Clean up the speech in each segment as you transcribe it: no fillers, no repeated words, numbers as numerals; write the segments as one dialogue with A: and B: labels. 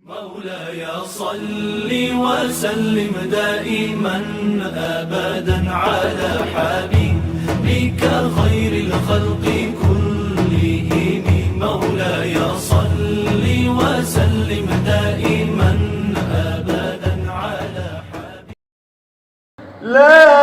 A: مولاي صل وسلم دائما أبدا على حبيبك خير الخلق كلهم. مولاي صل وسلم دائما أبدا على حبيبك. لا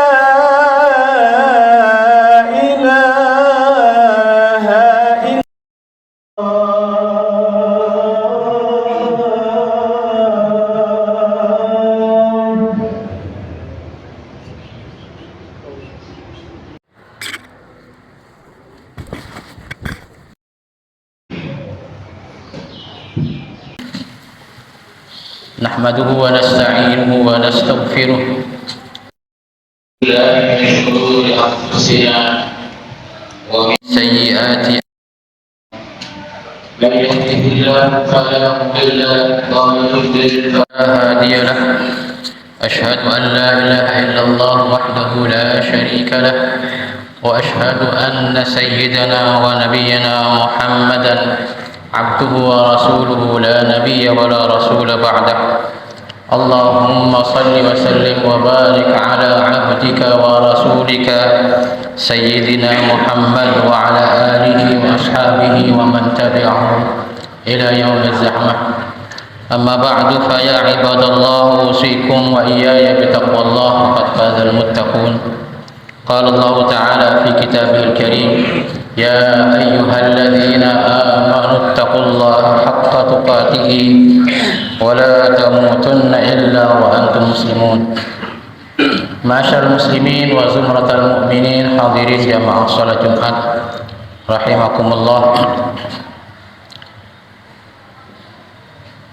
B: نحمده ونستعينه ونستغفره من شرور أنفسنا ومن سيئات من يهده الله فلا مضل له ومن يضلل فلا هادي له. أشهد أن لا إله إلا الله وحده لا شريك له وأشهد أن سيدنا ونبينا محمدا عبده ورسوله لا نبي ولا رسول بعده. اللهم صل وسلم وبارك على عبدك ورسولك سيدنا محمد وعلى آله وأصحابه ومن تبعهم إلى يوم الزحمة. أما بعد فيا عباد الله أوصيكم وإياي بتقوى الله فقد فاز المتقون. قال الله تعالى في كتابه الكريم: يا أيها الذين آمنوا اتقوا الله حق تقاته ولا تموتن إلا وأنتم مسلمون. معاشر المسلمين وزمرة المؤمنين hadirin jamaah salat Jumat rahimakumullah.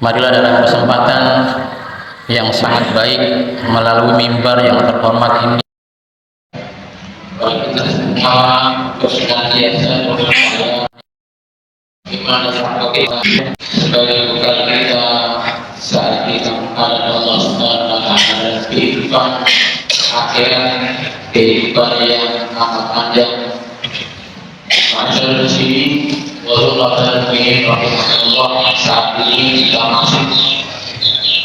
B: Marilah dalam kesempatan yang sangat baik melalui mimbar yang terhormat ini kita semua bersenantiasa berdoa gimana cara kita sebagai bekal kita saat kita menghadap Allah Subhanahu wa taala dan kehidupan akhirat, kehidupan yang amat panjang. Masyaallah sini warahmatullahi wabarakatuh. Saat ini kita masuk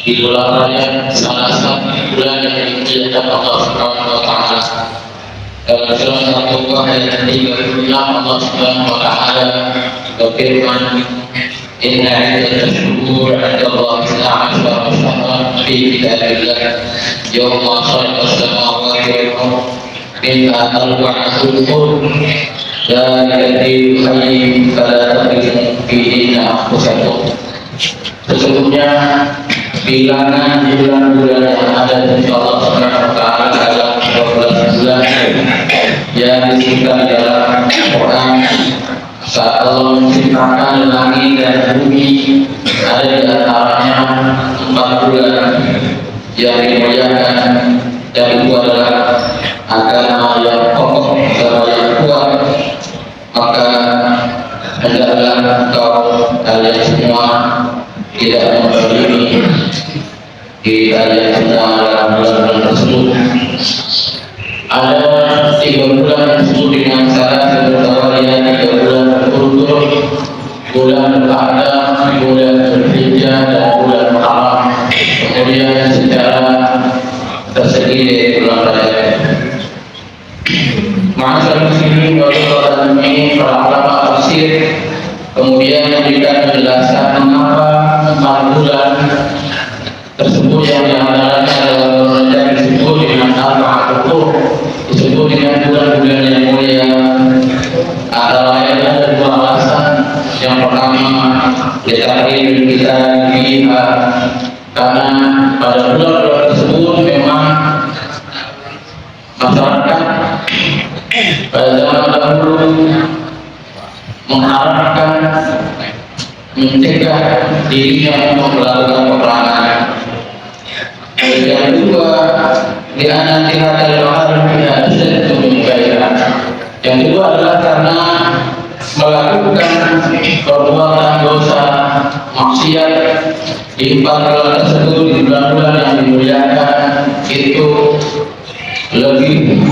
B: di bulan Rajab, salah satu bulan yang dimuliakan Allah Subhanahu wa taala. Dalam salah satu ayat 36 Allah Subhanahu wa taala berfirman: "Inna 'iddatal syuhur 'inda Allah 12 syahran fi kitabillah yawma khalaqa as-samawati wal ardh minha arba'atun hurum dzalika al-hayy fala tadhlimu fihi anfusakum." Sesungguhnya bilangan bulan-bulan yang ada di Allah Subhanahu wa taala adalah 12 bulan yang disebutkan di dalam Al-Quran. Saat Allah menciptakan langit dan bumi, ada di antaranya 4 bulan yang dimuliakan, dan itu adalah agama yang kokoh dan yang kuat. Maka hendaklah engkau kalian semua tidak menzalimi di kalian semua dalam bulan-bulan tersebut. Ada 3 bulan yang disebut dengan syarat mutawaliyah, 3 bulan berturut-turut: bulan Al-Qa'dah, bulan Dzulhijjah, dan bulan Muharram. Kemudian secara tersegi di bulan Rajab. Ma'asyiral muslimin wal muslimat, para ulama tafsir kemudian memberikan penjelasan mengapa 4 bulan tersebut yang diantaranya adalah bulan Rajab disebut dengan Arba'atul Hurum, disebut dengan bulan-bulan yang mulia. Antara lain ada 2 alasan. Yang pertama, ditahril kita fiha, karena pada bulan-bulan tersebut memang masyarakat pada zaman dahulu mengharapkan mencegah dirinya untuk melakukan peperangan. Yang kedua, di anatihatal ma'arif ya asyaddu min ghairillah. Yang kedua adalah karena melakukan perbuatan dosa maksiat di 4 bulan tersebut, di bulan-bulan yang dimuliakan, itu lebih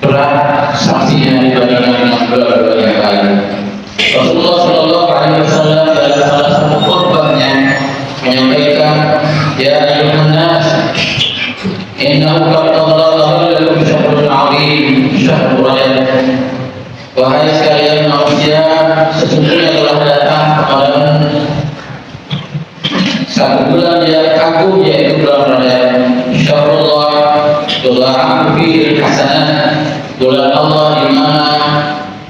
B: berat sanksinya dibandingkan dengan bulan-bulan yang lain. Rasulullah SAW dalam salah satu khutbahnya يا أيها الناس إنه قد ظهر لكم شهر عظيم شهر رجب. Wahai sekalian manusia, sesungguhnya telah datang kepadamu satu bulan yang agung, yaitu bulan Rajab. Syahrullah yudha'afu fihi hasanat, bulan Allah di mana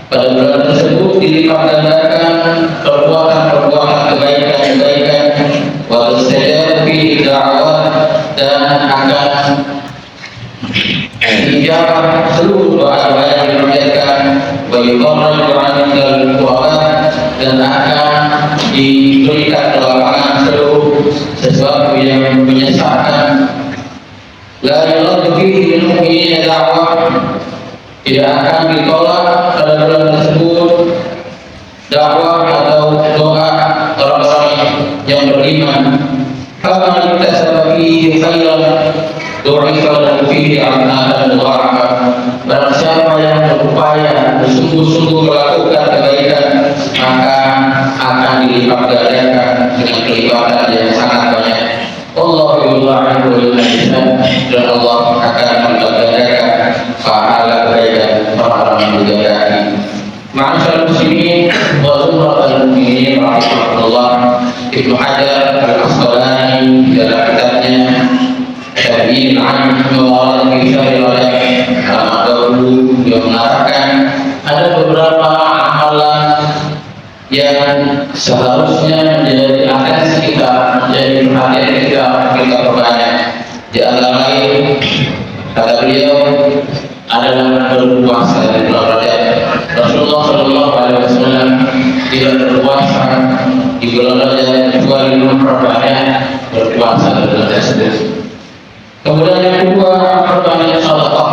B: pada bulan tersebut dilipat gandakan perbuatan-perbuatan kebaikan-kebaikan, wa tustajabu fihi da'awat, dan akan dijawab seluruh doa-doa yang dipanjatkan, wa yuqarraju 'anil qur'an, dan akan diberikan kelapangan seluruh sesuatu yang menyesatkan. La yuraddu fihi lil mu'minina da'wah, tidak akan ditolak pada bulan tersebut dakwah atau doa orang-orang yang beriman. Faman iktasaba fihi khairan du'ifa lahu fihi a'malan mudha'afah. Barang siapa yang berupaya bersungguh-sungguh melakukan kebaikan, maka akan dilipat gandakan dengan kelipatan yang sangat banyak. Allahu yudha'ifu liman yasha, dan Allah akan melipat gandakan pahala kebaikan orang-orang yang diberkahi. Ma'asyiral muslimin wa zumratal mu'minin rahimahullah, Ibnu Hajar Al-Asqalani dalam kitabnya Tabi'in 'an Mawarad fi Syahr Rajab dia mengatakan ada beberapa amalan yang seharusnya menjadi atensi kita, menjadi perhatian kita perbanyak. Di antara lain, kata beliau, adalah berpuasa di bulan Rajab. Rasulullah Shallallahu Alaihi Wasallam tidak berpuasa di bulan Rajab kecuali memperbanyak berpuasa di bulan tersebut. Kemudian yang kedua, memperbanyak sedekah.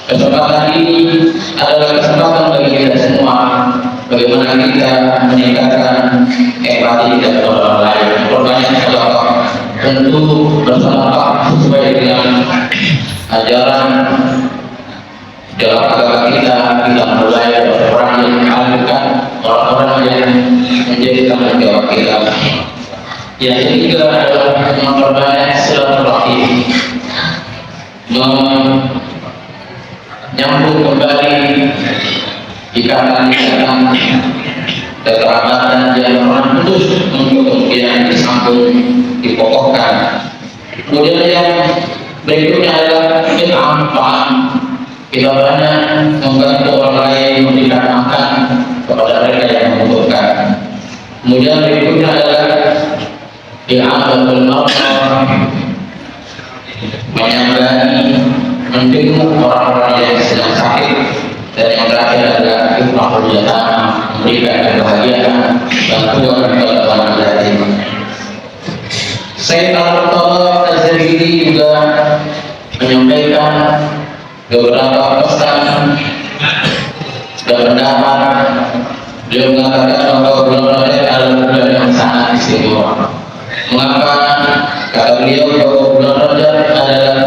B: Kesempatan ini adalah kesempatan bagi kita semua bagaimana kita meningkatkan empati kita kepada orang lain. Memperbanyak sedekah, tentu bersedekah sesuai dengan ajaran dalam agama kita mulai dari orang yang mengalimkan, orang-orang yang menjadi tanggung jawab kita. Yang ketiga adalah memperbanyak silaturahim, menyambung kembali ikatan-ikatan kekerabatan yang pernah putus untuk kemudian disambung, dikokohkan. Kemudian yang berikutnya adalah ta'am, kita banyak membantu orang lain, memberikan makan kepada mereka yang membutuhkan. Kemudian berikutnya adalah i'anatul mar'ah, menyambangi, menjenguk orang-orang yang sedang sakit. Dan yang terakhir adalah infaqul yatama, memberikan kebahagiaan, bantuan kepada orang yatim. Sayyid Al-Murtada Az-Zabidi juga menyampaikan beberapa pesan dan pendapat. Beliau mengatakan bahwa bulan Rajab adalah bulan yang sangat istimewa. Mengapa? Kata beliau bahwa bulan Rajab adalah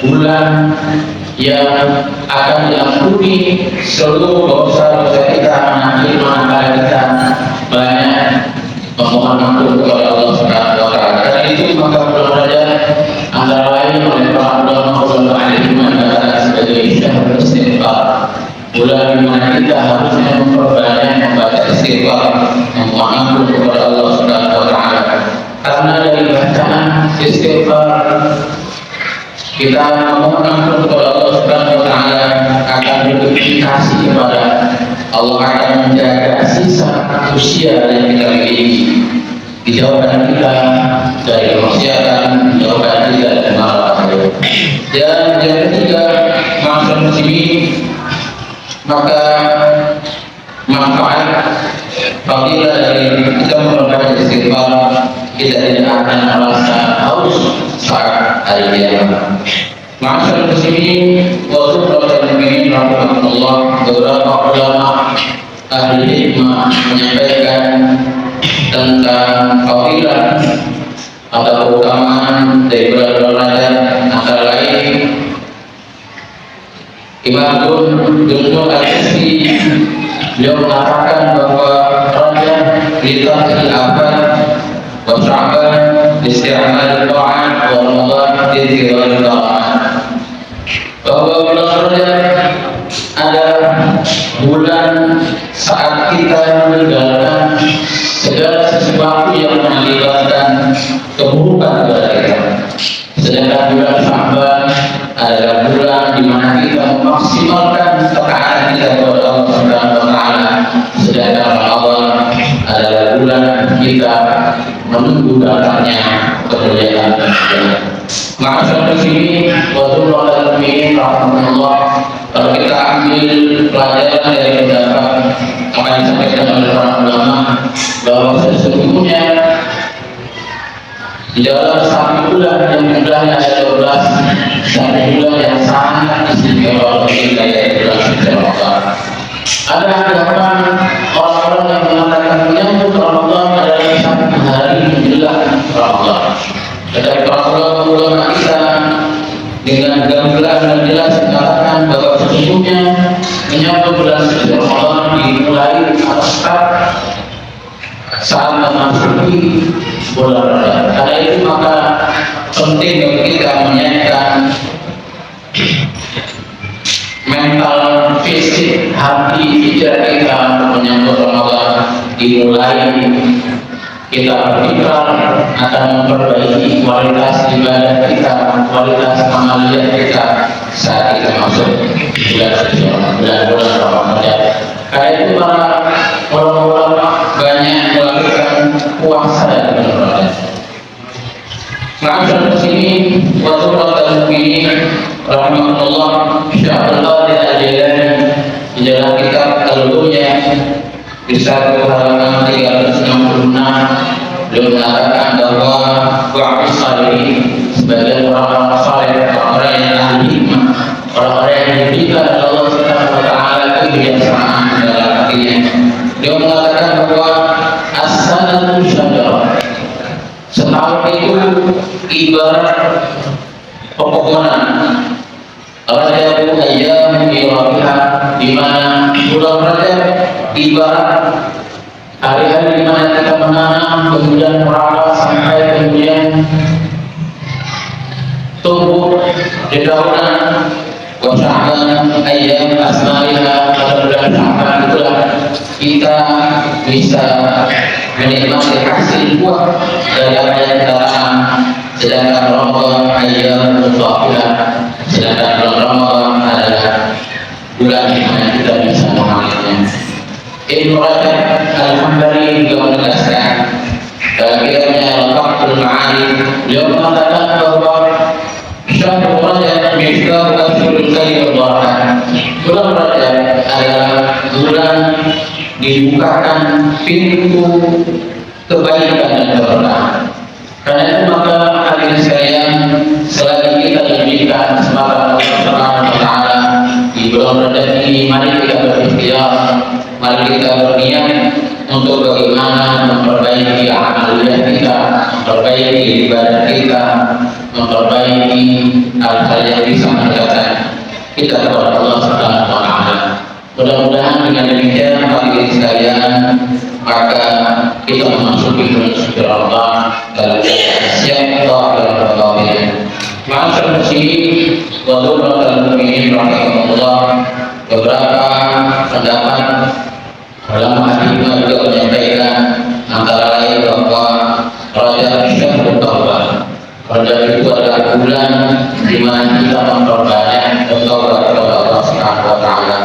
B: bulan yang akan diampuni seluruh dosa-dosa kita, manakala kita banyak memohon ampun kepada Allah Subhanahu wa taala. Karena itu maka bulan Rajab antara lain oleh para ulama mengatakan sebagai syahrul istighfar, bulan di mana kita harusnya memperbanyak membaca istighfar, memohon ampun kepada Allah Subhanahu wa taala. Karena dari bacaan istighfar kita memohon ampun kepada Allah Subhanahu wa taala akan berimplikasi kepada Allah, akan menjaga sisa usia yang kita miliki, dijauhkan kita dari kemaksiatan, dijauhkan kita dari marah. Dan yang ketiga, ma'asyiral muslimin, maka manfaat fadilah dari kita memperbanyak istighfar, kita tidak akan merasa haus saat hari kiamat. Ma'asyiral muslimin wa zumratal mu'minin rahimahullah, beberapa ulama ahli hikmah menyampaikan tentang fadilah atau keutamaan dari bulan Rajab. Antara lain, Imam Dunul Al-Qasri beliau mengatakan bahwa Rajab lillahi abad wa Sya'ban isti'mal ta'am dzikri wal qiraat. Bahwa bulan Rajab adalah bulan saat kita meninggalkan segala sesuatu yang mengakibatkan keburukan kepada kita. Sedangkan bulan Sya'ban adalah bulan di mana kita memaksimalkan ketaatan kita kepada Allah Subhanahu wa taala. Sedangkan Ramadan adalah bulan kita menunggu datangnya kemuliaan. Maka di sini Rasulullah rahimahullah, kalau kita ambil pelajaran dari pendapat apa yang disampaikan oleh para ulama, bahwa sesungguhnya di dalam satu bulan yang jumlahnya ada 12, satu bulan yang sangat istimewa kita yaitu bulan suci Ramadan. Ada anggapan orang-orang yang mengatakan menyambut Ramadan adalah satu hari menjelang Ramadan. Tetapi para ulama kita dengan gamblang dan jelas mengatakan bahwa sesungguhnya menyambut bulan suci Ramadan dimulai saat memasuki bulan Ramadan. Karena itu maka penting bagi kita menyiapkan mental, fisik, hati, pikiran kita untuk menyambut Ramadan. Dimulai kita berpikir akan memperbaiki kualitas ibadah kita, kualitas amaliyah kita saat kita masuk bulan suci bulan Ramadan. Karena itu para ulama banyak melakukan puasa di bulan Ramadan. Maka di sini waktu Ramadan ini rahimahullah Syekh Al-Qadir Al-Jailani di dalam kitab Al-Bunya di satu halaman 366 beliau mengatakan bahwa wa'fi salihin, sebagian orang-orang saleh, orang-orang yang ahli hikmah, orang-orang yang diberikan oleh Allah Subhanahu wa taala kebijaksanaan dalam hatinya. Beliau mengatakan bahwa as-sanatu syajarah, setahun itu ibarat pepohonan. Rajabu ayyam irabiha, di mana bulan Rajab ibarat hari-hari di mana kita menanam, kemudian merawat sampai kemudian tumbuh dedaunan. Wa Sya'ban ayyam asmariha, pada bulan Sya'ban itulah kita bisa menikmati hasil buah dari apa yang kita tanam. Sedangkan Ramadan ayyam mutahhilah, sedangkan bulan Ramadan adalah bulan di mana kita bisa mengamalkannya. Ibnu Rajab Al-Hambali juga menegaskan dalam kitabnya Fathul Ma'arif, beliau mengatakan bahwa Syahrul Rajab miftahu asyrul khair wal barakah. Bulan Rajab adalah bulan dibukakan pintu kebaikan dan keberkahan. Karena itu maka hadirin sekalian, selagi kita diberikan kesempatan Allah Subhanahu wa taala di bulan Rajab ini, mari kita berikhtiar, mari kita berniat untuk bagaimana memperbaiki amaliyah kita, memperbaiki ibadah kita, memperbaiki hal-hal yang bisa mendekatkan kita kepada Allah Subhanahu wa taala. Mudah-mudahan dengan demikian hadirin sekalian, maka kita memasuki bulan suci Ramadan dalam siap dalam Ramadan. Maka di sini Rasulullah rahimahullah beberapa pendapat ulama hikmah juga menyampaikan, antara lain bahwa Rajab Syahrul Taubat. Rajab itu adalah bulan di mana kita memperbanyak bertaubat kepada Allah Subhanahu wa taala.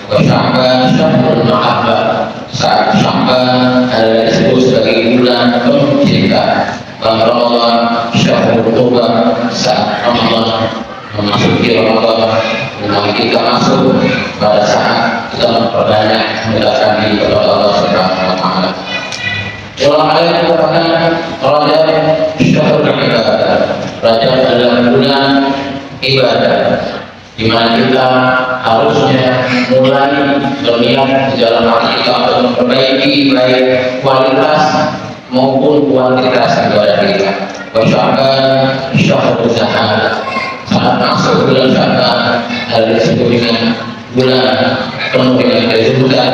B: Wa Sya'ban Syahrul Mahabbah, saat Sya'ban adalah disebut sebagai bulan penuh cinta. Dan Ramadan Syahrul Taubat, saat Ramadan memasuki Ramadan, memang kita masuk pada saat kita memperbanyak mendekatkan diri kepada Allah Subhanahu wa taala. Ulama lain mengatakan Rajab Syahrul Ibadah. Rajab adalah bulan ibadah, di mana kita harusnya mulai berniat di dalam hati kita untuk memperbaiki baik kualitas maupun kuantitas ibadah kita. Wa Sya'ban Syahrul Zakat, saat masuk bulan Sya'ban ada disebut dengan bulan penuh dengan kezuhudan.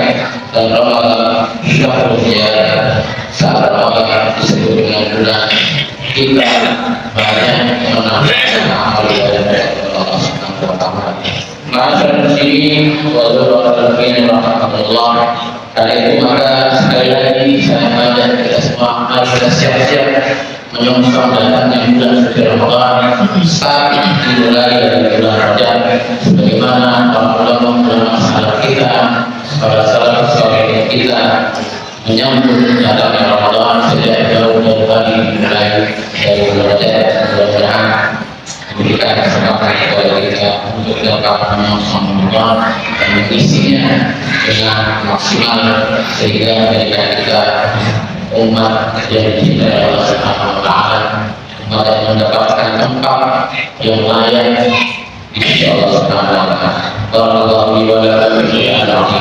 B: Dan Ramadan Syahrul Ziyadah, saat Ramadan disebut dengan bulan kita banyak menambahkan amal ibadah Allah Subhanahu wa taala. Maka sini waalaikumsalam warahmatullahi. Karena itu maka sekali lagi saya mengajak kita semua mari kita siap-siap menyongsong datangnya bulan suci Ramadan saat dimulai dari bulan Rajab, sebagaimana para ulama salaf kita, para salaf saleh kita menyambut datangnya Ramadan sejak jauh dari dimulai dari bulan Rajab. Mudah-mudahan memberikan kesempatan kepada kita untuk dapat menyongsong Ramadan dan mengisinya dengan maksimal sehingga menjadikan kita umat yang dicintai Allah Subhanahu wa taala, umat yang mendapatkan tempat yang layak di sisi Allah Subhanahu wa taala. Barakallahu li wa lakum fil Qur'an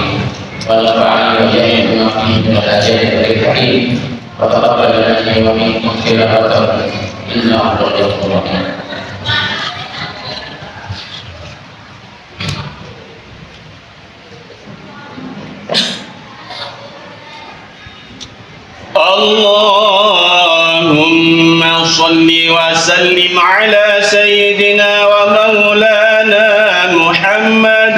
B: wa nafa'ani wa iyyakum bima fihi min al-ayati wal hikam wa taqabbal minni wa minkum tilawatahu innahu ghafurur rahim.
C: اللهم صل وسلم على سيدنا ومولانا محمد.